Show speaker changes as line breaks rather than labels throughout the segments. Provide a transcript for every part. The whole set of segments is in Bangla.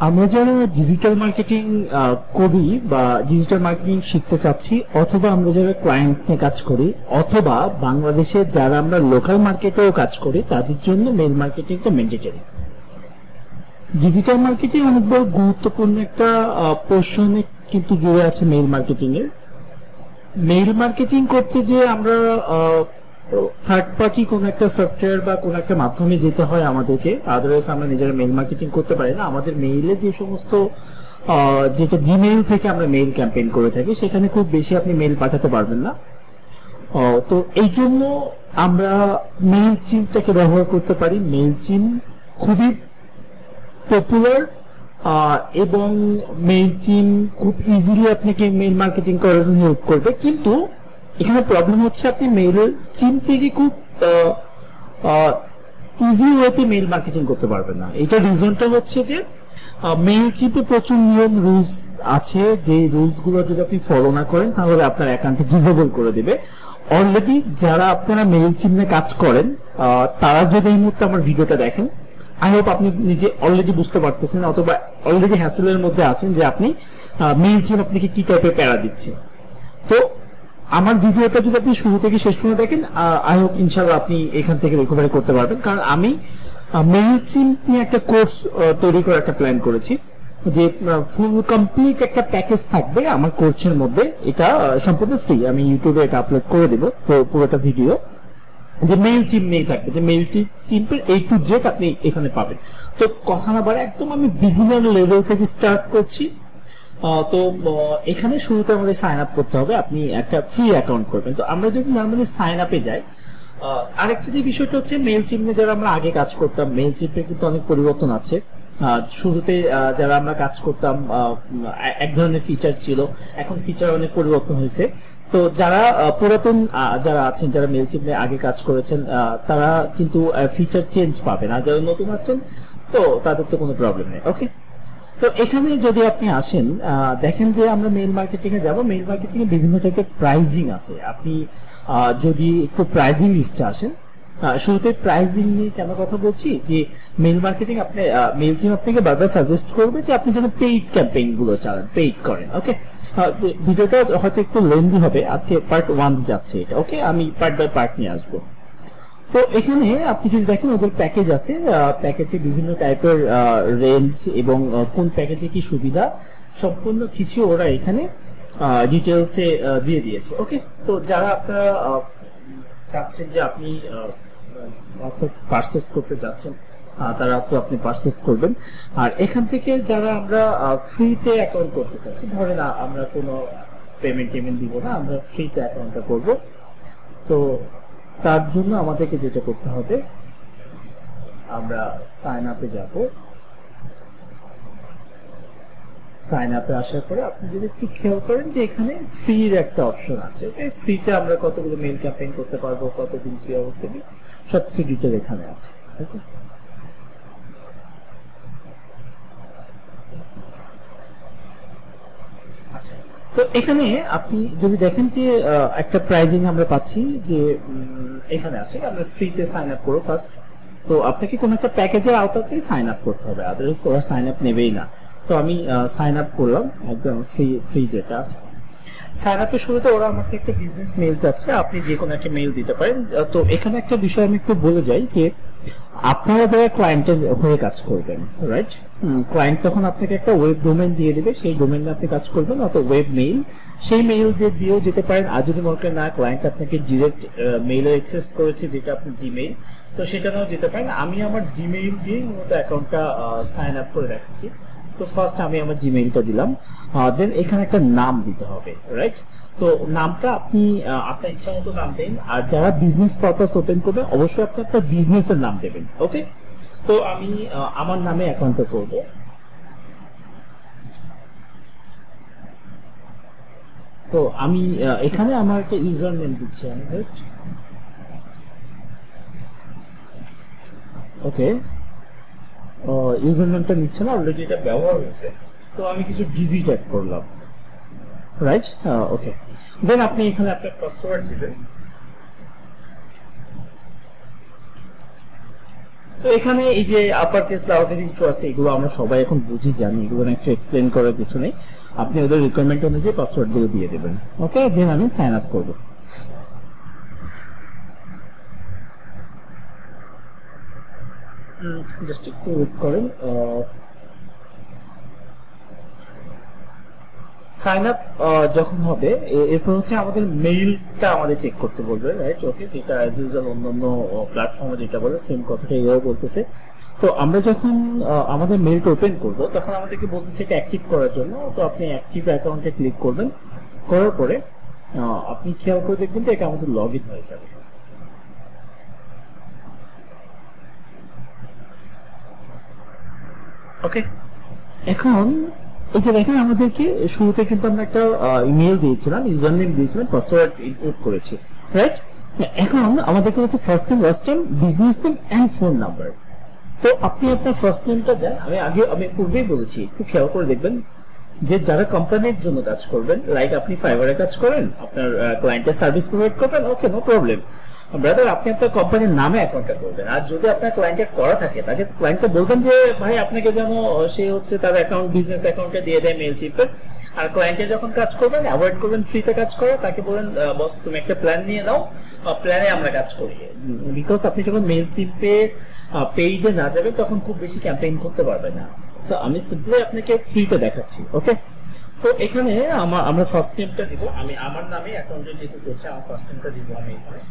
আমরা যারা ডিজিটাল মার্কেটিং করি বা ডিজিটাল মার্কেটিং শিখতে চাচ্ছি, অথবা আমরা যারা ক্লায়েন্ট নিয়ে কাজ করি, অথবা বাংলাদেশে যারা আমরা লোকাল মার্কেটেও কাজ করি, তাদের জন্য মেইল মার্কেটিংটা ম্যান্ডেটরি। ডিজিটাল মার্কেটিং অনেক বড় গুরুত্বপূর্ণ একটা পোর্শনে কিন্তু জুড়ে আছে মেইল মার্কেটিং এর। মেইল মার্কেটিং করতে যে আমরা থার্ড পার্টি কোন একটা সফটওয়্যার বা কোন একটা মাধ্যমে যেতে হয় আমাদেরকে, আদারওয়াইজ আমরা নিজেরা মেইল মার্কেটিং করতে পারি না। আমাদের মেইলে যে সমস্ত যেটা জিমেইল থেকে আমরা মেইল ক্যাম্পেইন করে থাকি, সেখানে খুব বেশি আপনি মেইল পাঠাতে পারবেন না। তো এই জন্য আমরা মেইল চিমটাকে ব্যবহার করতে পারি। মেইল চিম খুবই পপুলার এবং মেইল চিম খুব ইজিলি আপনাকে মেইল মার্কেটিং করার জন্য হেল্প করবে। কিন্তু এখানে প্রবলেম হচ্ছে আপনি মেইল চিম থেকে খুব ইজি ওয়েতে মেইল মার্কেটিং করতে পারবেন না। এটা রিজনটা হচ্ছে যে মেইল চিপে প্রচুর নিয়ম রুলস আছে, যে রুলস গুলো যদি আপনি ফলো না করেন তাহলে আপনার অ্যাকাউন্টে ডিসেবল করে দেবে। অলরেডি যারা আপনারা মেইল চিম নিয়ে কাজ করেন, তারা যদি এই মুহূর্তে আমার ভিডিওটা দেখেন, আই হোপ আপনি নিজে অলরেডি বুঝতে পারতেছেন, অথবা অলরেডি হ্যাসেলের মধ্যে আছেন যে আপনি মেইল চিম আপনাকে কি টাইপের প্যারা দিচ্ছে। তো আমার ভিডিওটা যদি আপনি শুরু থেকে শেষ পর্যন্ত দেখেন, আই হোপ ইনশাআল্লাহ আপনি এখান থেকে রিকভারি করতে পারবেন। কারণ আমি মেইল চিম নিয়ে একটা কোর্স তৈরি করার একটা প্ল্যান করেছি, যে ফুল কমপ্লিট একটা প্যাকেজ থাকবে আমার কোর্সের মধ্যে। এটা সম্পূর্ণ ফ্রি, আমি ইউটিউবে এটা আপলোড করে দেবো পুরোটা ভিডিও, যে মেইল চিম নিয়ে থাকবে, যে মেইল চিমের A to Z আপনি এখানে পাবেন। তো কথা না বাড়ে একদম আমি বিগিনার লেভেল থেকে স্টার্ট করছি। তো এখানে শুরুতে আমাদের সাইন আপ করতে হবে, আপনি একটা ফ্রি অ্যাকাউন্ট করবেন। তো আমরা যদি নর্মালি সাইন আপে যাই, আরেকটা যে বিষয়টা হচ্ছে মেইল চিমে যারা আমরা আগে কাজ করতাম, মেইল চিমে কিন্তু অনেক পরিবর্তন আছে। শুরুতে যারা আমরা কাজ করতাম এক ধরনের ফিচার ছিল, এখন ফিচার অনেক পরিবর্তন হয়েছে। তো যারা পুরাতন যারা আছেন, যারা মেইল চিমে আগে কাজ করেছেন, তারা কিন্তু ফিচার চেঞ্জ পাবেন, আর যারা নতুন আছেন তো তাদের তো কোনো প্রবলেম নেই। ওকে, তো এখানে যদি আপনি আসেন, দেখেন যে আমরা মেইল মার্কেটিং এ যাব। মেইল মার্কেটিং এ বিভিন্ন টাইপের প্রাইজিং আছে। আপনি যদি একটু প্রাইজিং লিস্টে আসেন, শুরুতে প্রাইজিং নিয়ে কেন কথা বলছি, যে মেইল মার্কেটিং আপনি মেইল চিম আপনাকে বারবার সাজেস্ট করবে যে আপনি যেন পেইড ক্যাম্পেইন গুলো চালান, পেইড করেন। ওকে, ভিডিওটা হয়তো একটু লেন্দি হবে, আজকে পার্ট 1 যাচ্ছে এটা। ওকে, আমি পার্ট বাই পার্ট নিয়ে আসবো। তো এখানে আপনি যদি দেখেন ওদের প্যাকেজ আছে, প্যাকেজে বিভিন্ন টাইপের রেঞ্জ এবং কোন প্যাকেজে কি সুবিধা সম্পূর্ণ কিছু ওরা এখানে ডিটেলসে দিয়ে দিয়েছে। ওকে, তো যারা আপনারা চাচ্ছেন যে আপনি পারচেস করতে যাচ্ছেন, তারা তো আপনি পারচেস করবেন। আর এখান থেকে যারা আমরা ফ্রিতে অ্যাকাউন্ট করতে চাচ্ছি, ধরেন আমরা কোনো পেমেন্ট দিব না, আমরা ফ্রিতে অ্যাকাউন্টটা করব। তো তার জন্য আমাদেরকে যেটা করতে হবে, আমরা সাইন আপে যাব। সাইন আপে আসার পরে আপনি যদি একটু খেয়াল করেন যে এখানে ফ্রির একটা অপশন আছে। এই ফ্রিতে আমরা কতগুলো মেইল ক্যাম্পেইন করতে পারবো, কতদিন কি অবস্থা, সবকিছু ডিটেল এখানে আছে। আচ্ছা, তো এখানে আপনি যদি দেখেন যে একটা প্রাইজিং আমরা পাচ্ছি, যে এখানে আসে আমরা ফ্রিতে সাইন আপ করব ফার্স্ট। তো আপনাকে কোন একটা প্যাকেজের আওতাতেই সাইন আপ করতে হবে, আদারওয়াইজ ওরা সাইন আপ নেবেই না। তো আমি সাইন আপ করলাম, একদম ফ্রি যেটা আছে। সাইন আপের শুরুতে ওরা আমার থেকে একটা বিজনেস মেইল চাচ্ছে, আপনি যে কোনো একটা মেইল দিতে পারেন। তো এখানে একটা বিষয় আমি একটু বলে যাই, যে আপনারা যারা ক্লায়েন্টের হয়ে কাজ করবেন, রাইট, ক্লায়েন্ট তখন আপনাকে একটা ওয়েব ডোমেইন দিয়ে দেবে, সেই ডোমেইনে আপনি কাজ করবেন, অথবা ওয়েব মেইল, সেই মেইল দিয়ে দিয়েও যেতে পারেন। আর যদি মনে করেন না ক্লায়েন্ট আপনাকে ডিরেক্ট মেইলে অ্যাক্সেস করেছে, যেটা আপনার জিমেইল, তো সেটা নাও যেতে পারেন। আমি আমার জিমেইল দিয়ে মূলত অ্যাকাউন্টটা সাইন আপ করে রাখছি। তো ফার্স্ট আমি আমার জিমেইলটা দিলাম, দেন এখানে একটা নাম দিতে হবে, রাইট। তো নামটা আপনি আপনার ইচ্ছা মতো নাম দেন। আর যারা বিজনেস পারপাস ওপেন করবে, অবশ্যই আপনি আপনার বিজনেসের নাম দেবেন। ওকে, তো আমি আমার নামে অ্যাকাউন্টটা করব। তো আমি এখানে আমার একটা ইউজার নেম দিচ্ছি, আমি জাস্ট ওকে, ইউজার নেমটা নিচ্ছে না, অলরেডি এটা ব্যবহার হয়েছে। তো আমি কিছু ডিজিট অ্যাড করলাম, রাইট। ওকে, দেন আপনি এখানে আপনার পাসওয়ার্ড দিবেন। তো তো এখানে এই যে আপার কেস লোয়ার কেস কিছু আছে, এগুলো আমরা সবাই এখন বুঝি জানি, এগুলো একটু এক্সপ্লেন করার কিছু নেই। আপনি ওদের রিকোয়ারমেন্ট অনুযায়ী পাসওয়ার্ড গুলো দিয়ে দেবেন। ওকে, দেন আমি সাইন আপ করব। জাস্ট একটু ওয়েট করেন। সাইন আপ যখন হবে এরপর হচ্ছে আমাদের মেইলটা আমাদের চেক করতে বলবে, রাইট? ওকে, যেটা অ্যাজ ইউজুয়াল অন্যান্য প্ল্যাটফর্মে যেটা বলে সেম কথাটা এও বলতেছে। তো আমরা যখন আমাদের মেইলটা ওপেন করব তখন আমাদেরকে বলতেছে এটা অ্যাক্টিভ করার জন্য। তো আপনি অ্যাক্টিভ অ্যাকাউন্টে ক্লিক করবেন, করার পরে আপনি খেয়াল করে দেখবেন যে এটা আমাদের লগ ইন হয়ে যাবে। ওকে, এখন এই যে দেখেন আমাদেরকে শুরুতে কিন্তু আমরা একটা ইমেল দিয়েছিলাম, ইউজার নেম দিয়েছিলাম, পাসওয়ার্ড ইনপুট করেছি, রাইট? এখন আমাদেরকে হচ্ছে first name, last name, business name and phone number. তো আপনি আপনার ফার্স্ট নেমটা দেন। আমি পূর্বেই বলেছি, একটু খেয়াল করে দেখবেন যে যারা কোম্পানির জন্য কাজ করবেন, লাইক আপনি ফাইবারে কাজ করেন, আপনার ক্লায়েন্টের সার্ভিস প্রোভাইড করবেন, ওকে, নো প্রবলেম ব্রাদার, আপনি আপনার কোম্পানির নামে অ্যাকাউন্টটা করবেন। আর যদি আপনার ক্লায়েন্টের করা থাকে তাকে ক্লায়েন্টকে বলবেন যে ভাই আপনাকে যেন সে হচ্ছে তার অ্যাকাউন্ট বিজনেস অ্যাকাউন্টে দিয়ে দেয় মেল চিপে। আর ক্লায়েন্টের যখন কাজ করবেন অ্যাভয়েড করবেন ফ্রিতে কাজ করা, তাকে বলেন বস তুমি একটা প্ল্যান নিয়ে নাও, প্ল্যানে আমরা কাজ করি। বিকজ আপনি যখন মেল চিপে পেইডে না যাবেন তখন খুব বেশি ক্যাম্পেইন করতে পারবেন না। তো আমি সিম্পলি আপনাকে ফ্রিতে দেখাচ্ছি। ওকে, তো এখানে আমরা ফার্স্ট নেমটা দিব, আমি আমার নামে অ্যাকাউন্টে যেহেতু করছি আমার ফার্স্ট নেমটা দিব আমি এখানে।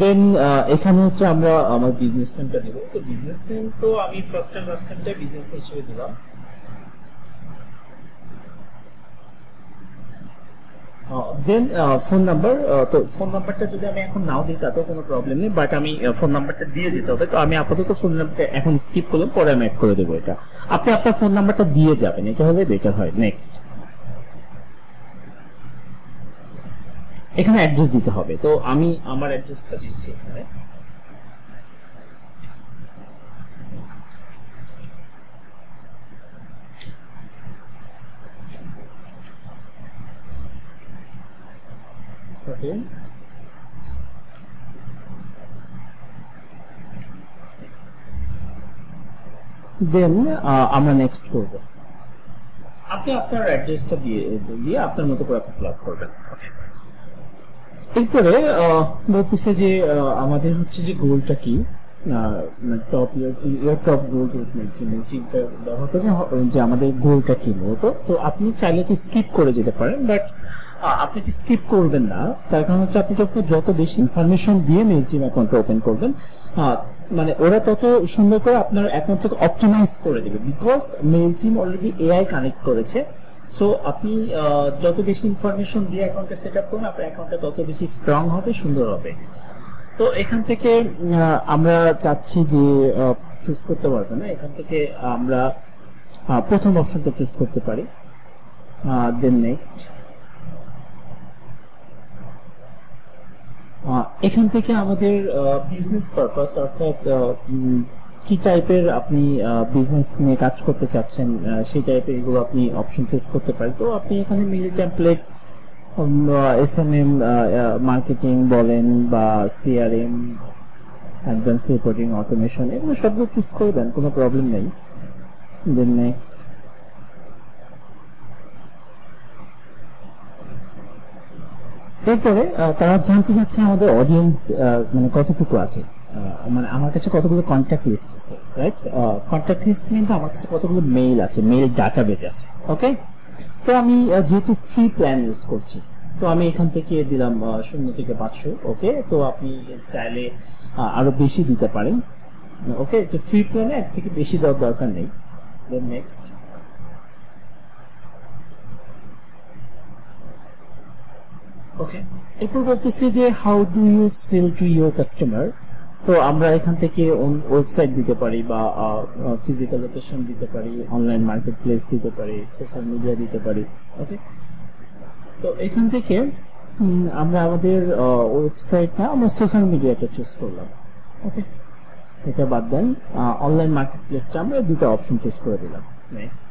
দেন এখানে হচ্ছে আমরা আমার বিজনেস নেমটা দিব। তো বিজনেস নেম তো আমি ফার্স্ট নেম লাস্ট নেমটা বিজনেস হিসেবে দিলাম। দেন ফোন নাম্বার, তো ফোন নাম্বারটা যদি আমি এখন নাও দিই তাতেও কোনো প্রবলেম নেই, বাট আমি ফোন নাম্বারটা দিয়ে যেতে হবে। তো আমি আপাতত ফোন নাম্বারটা এখন স্কিপ করলাম, পরে আমি অ্যাড করে দেবো এটা। আপনি আপনার ফোন নাম্বারটা দিয়ে যাবেন, এটা হলে বেটার হয়। নেক্সট, এখানে অ্যাড্রেস দিতে হবে। তো আমি আমার অ্যাড্রেসটা দিচ্ছি এখানে। ওকে, দেন আমরা নেক্সট করব। আপনি আপনার অ্যাড্রেসটা দিয়ে আপনার মতো করে আপনি ফিল আপ করবেন। ওকে, এরপরে বলতেছে যে আমাদের হচ্ছে যে গোলটা কি, টপ গোল চিন্তা ব্যবহার করে যে আমাদের গোলটা কি মূলত। তো আপনি চাইলে কি স্কিপ করে যেতে পারেন, বাট আপনি কি স্কিপ করবেন না, তার কারণ হচ্ছে আপনি যত বেশি ইনফরমেশন দিয়ে মেইলচিম অ্যাকাউন্টটা ওপেন করবেন, মানে ওরা তত সুন্দর করে আপনার অ্যাকাউন্টটাকে অপটিমাইজ করে দেবে। বিকজ মেইলচিম অলরেডি এআই কানেক্ট করেছে। সো আপনি যত বেশি ইনফরমেশন দিয়ে অ্যাকাউন্টটা সেট আপ করবেন, আপনার অ্যাকাউন্টটা তত বেশি স্ট্রং হবে, সুন্দর হবে। তো এখান থেকে আমরা চাচ্ছি যে চুজ করতে পারবো না, এখান থেকে আমরা প্রথম অপশনটা চুজ করতে পারি। দেন নেক্সট, এখান থেকে আমাদের বিজনেস পারপাস, অর্থাৎ কি টাইপের আপনি বিজনেস নিয়ে কাজ করতে চাচ্ছেন সেই টাইপের এগুলো আপনি অপশন চুজ করতে পারেন। তো আপনি এখানে মেইল টেমপ্লেট, এসএমএম মার্কেটিং বলেন বা সিআরএম, অ্যাডভান্স রিপোর্টিং, অটোমেশন, এগুলো সবগুলো চুজ করে দেন, কোনো প্রবলেম নেই। দেন নেক্সট, এরপরে তারা জানতে চাচ্ছে আমাদের অডিয়েন্স মানে কতটুকু আছে, মানে আমার কাছে কতগুলো কন্ট্যাক্ট লিস্ট আছে, রাইট? কন্ট্যাক্ট লিস্ট মিনস আমার কাছে কতগুলো মেইল আছে, মেইল ডাটাবেজ আছে। ওকে, তো আমি যেহেতু ফ্রি প্ল্যান ইউজ করছি, তো আমি এখান থেকে দিলাম 0 থেকে 500। ওকে, তো আপনি চাইলে আরো বেশি দিতে পারেন। ওকে, তো ফ্রি প্ল্যানে এর থেকে বেশি দেওয়ার দরকার নেই। দেন নেক্সট, ওকে, এরপর বলতেছি যে how do you sell to your customer. তো আমরা এখান থেকে ওয়েবসাইট দিতে পারি বা ফিজিক্যাল লোকেশন দিতে পারি, অনলাইন মার্কেট প্লেস দিতে পারি, সোশ্যাল মিডিয়া দিতে পারি। ওকে, তো এখান থেকে আমরা আমাদের ওয়েবসাইট না, আমরা সোশ্যাল মিডিয়াটা চুজ করলাম। ওকে, এটা বাদ দেন, অনলাইন মার্কেট প্লেসটা আমরা দুটো অপশন চুজ করে দিলাম। নেক্সট,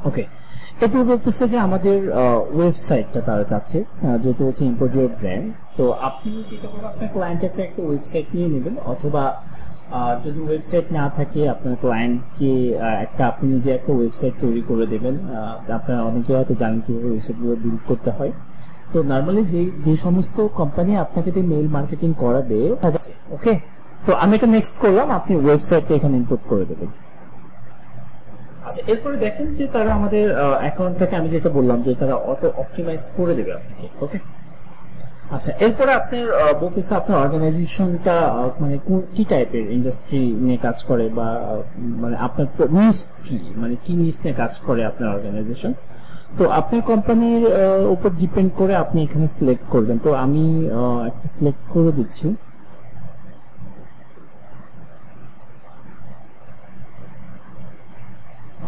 ওকে, ওকে, এরপর বলতেছে যে আমাদের ওয়েবসাইটটা তারা চাচ্ছে, যেহেতু হচ্ছে ইম্পোর্ট ইউর ব্র্যান্ড। তো আপনি যেটা করবেন, আপনার ক্লায়েন্টের একটা ওয়েবসাইট নিয়ে নেবেন, অথবা যদি ওয়েবসাইট না থাকে আপনার ক্লায়েন্টকে আপনি নিজে একটা ওয়েবসাইট তৈরি করে দেবেন। আপনারা অনেকে হয়তো জানেন কিভাবে ওয়েবসাইটগুলো বিল্ড করতে হয়। তো নর্মালি যে সমস্ত কোম্পানি আপনাকে মেইল মার্কেটিং করাবে, ওকে, তো আমি এটা নেক্সট করলাম, আপনি ওয়েবসাইটটা এখানে ইনপুট করে দেবেন। আচ্ছা, এরপরে দেখেন যে তারা আমাদের অ্যাকাউন্টটাকে, আমি যেটা বললাম যে তারা অটো অপটিমাইজ করে দেবে আপনাকে। ওকে, আচ্ছা, এরপরে আপনার বলতেছে আপনার অর্গানাইজেশনটা মানে কি টাইপের ইন্ডাস্ট্রি নিয়ে কাজ করে, বা মানে আপনার নিউজ কি, মানে কি নিউজ নিয়ে কাজ করে আপনার অর্গানাইজেশন। তো আপনার কোম্পানির উপর ডিপেন্ড করে আপনি এখানে সিলেক্ট করবেন। তো আমি একটা সিলেক্ট করে দিচ্ছি।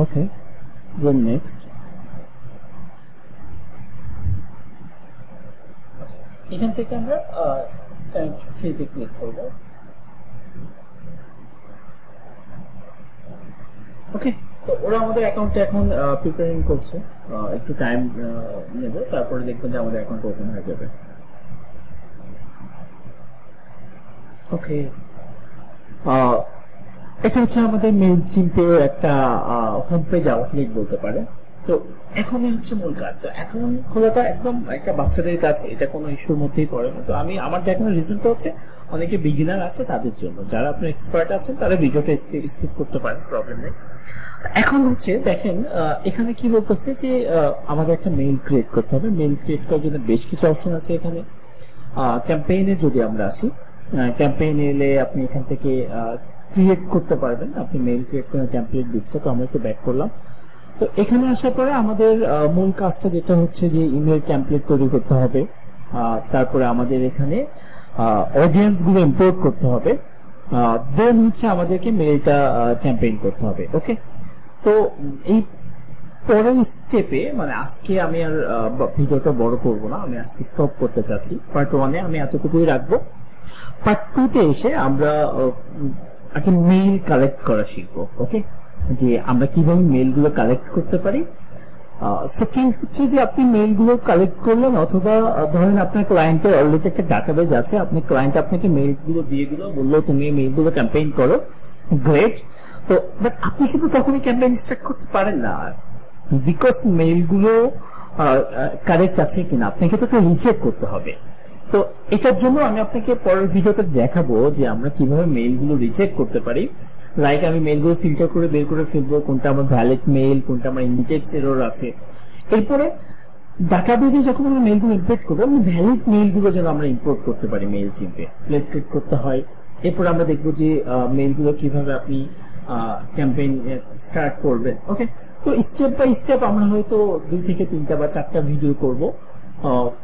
ওকে, দেন নেক্সট। এখান থেকে আমরা ফ্রিতে ক্লিক করব। ওকে, তো ওরা আমাদের অ্যাকাউন্টে এখন প্রিপেয়ারিং করছে, একটু টাইম নেবে, তারপরে দেখবেন যে আমাদের অ্যাকাউন্ট ওপেন হয়ে যাবে। ওকে, এটা হচ্ছে আমাদের মেইলচিম্পের একটা হোম পেজ আউটলেট বলতে পারে। তো এখনই হচ্ছে মূল কাজ। তো এখন খোলাটা একদম একটা বাচ্চাদের কাছে, এটা কোনো ইস্যুর মধ্যেই পড়ে না। তো আমি আমার দেখানোর রিজনটা হচ্ছে অনেকে বিগিনার আছে তাদের জন্য, যারা আপনার এক্সপার্ট আছেন তারা ভিডিওটা স্কিপ করতে পারেন, প্রবলেম নেই। এখন হচ্ছে দেখেন এখানে কি বলতেছে যে আমাদের একটা মেইল ক্রিয়েট করতে হবে। মেইল ক্রিয়েট করার জন্য বেশ কিছু অপশন আছে এখানে। ক্যাম্পেইনে যদি আমরা আসি, ক্যাম্পেইন এলে আপনি এখান থেকে ক্রিয়েট করতে পারবেন। আপনি মেইল ক্রিয়েট করে ক্যাম্পেইন দিচ্ছে। তো আমরা একটু ব্যাক করলাম। তো এখানে আসার পরে আমাদের মূল কাজটা যেটা হচ্ছে যে ইমেল টেমপ্লেট তৈরি করতে হবে, তারপরে আমাদের এখানে অডিয়েন্স গুলো ইম্পোর্ট করতে হবে, দেন হচ্ছে আমাদেরকে মেইলটা ক্যাম্পেইন করতে হবে। ওকে, তো এই পরের স্টেপে, মানে আজকে আমি আর ভিডিওটা বড় করব না, আমি আজকে স্টপ করতে চাচ্ছি। পার্ট 1-এ আমি এতটুকুই রাখবো। পার্ট 2-তে এসে আমরা একটা মেইল কালেক্ট করা শিখবো। ওকে, যে আমরা কিভাবে মেইলগুলো কালেক্ট করতে পারি। সেকেন্ড হচ্ছে যে আপনি মেইলগুলো কালেক্ট করলেন, অথবা ধরেন আপনার ক্লায়েন্টের অলরেডি একটা ডাটাবেজ আছে, আপনি ক্লায়েন্ট আপনাকে মেইলগুলো দিয়ে দিল, বললো তুমি এই মেইলগুলো ক্যাম্পেইন করো, গ্রেট। তো বাট আপনি কিন্তু তখনই ক্যাম্পেইন স্টার্ট করতে পারেন না, বিকজ মেইলগুলো কারেক্ট আছে কিনা আপনাকে তো একটু রিচেক করতে হবে। তো এটার জন্য আমি আপনাকে পরের ভিডিওতে দেখাবো যে আমরা কিভাবে মেইলগুলো রিচেক করতে পারি। লাইক আমি মেইলগুলো ফিল্টার করে বের করে ফেলবো কোনটা আমার ভ্যালিড মেইল, কোনটা আমার ইনটেক্স এরর আছে। এরপরে ডাটাবেজে যখন আমরা মেইলগুলো ইম্পোর্ট করবো, আমরা ভ্যালিড মেইলগুলো যেন আমরা ইম্পোর্ট করতে পারি মেইল চিম্পে, ক্রিয়েট করতে হয়। এরপর আমরা দেখবো যে মেইলগুলো কিভাবে আপনি ক্যাম্পেইন স্টার্ট করবেন। ওকে, তো স্টেপ বাই স্টেপ আমরা হয়তো 2 থেকে 3টা বা 4টা ভিডিও করব,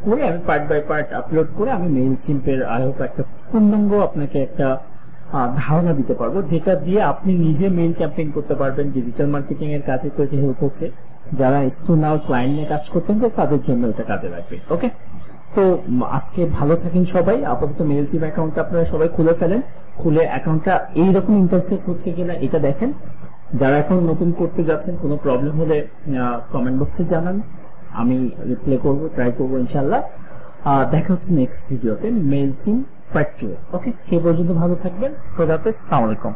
করে আমি পার্ট বাই পার্ট আপলোড করে আমি মেইল চিম্পের আই হোপ একটা পূর্ণাঙ্গ আপনাকে একটা ধারণা দিতে পারবো, যেটা দিয়ে আপনি নিজে মেইল ক্যাম্পেইন করতে পারবেন। ডিজিটাল মার্কেটিং এর কাজে তো এটা হেল্প হচ্ছে, যারা স্টুডেন্ট ক্লায়েন্ট নিয়ে কাজ করতেন যে তাদের জন্য এটা কাজে লাগবে। ওকে, তো আজকে ভালো থাকেন সবাই। আপাতত মেইল চিপ অ্যাকাউন্টটা আপনারা সবাই খুলে ফেলেন, খুলে অ্যাকাউন্টটা এইরকম ইন্টারফেস হচ্ছে কিনা এটা দেখেন। যারা এখন নতুন করতে যাচ্ছেন, কোনো প্রবলেম হলে কমেন্ট বক্সে জানান, আমি রিপ্লাই করবো, ট্রাই করবো ইনশাল্লাহ। দেখা হচ্ছে নেক্সট ভিডিওতে মেইল চিপ পার্ট 2। ওকে, সেই পর্যন্ত ভালো থাকবেন। খোদা হাফেজ, আসসালামু আলাইকুম।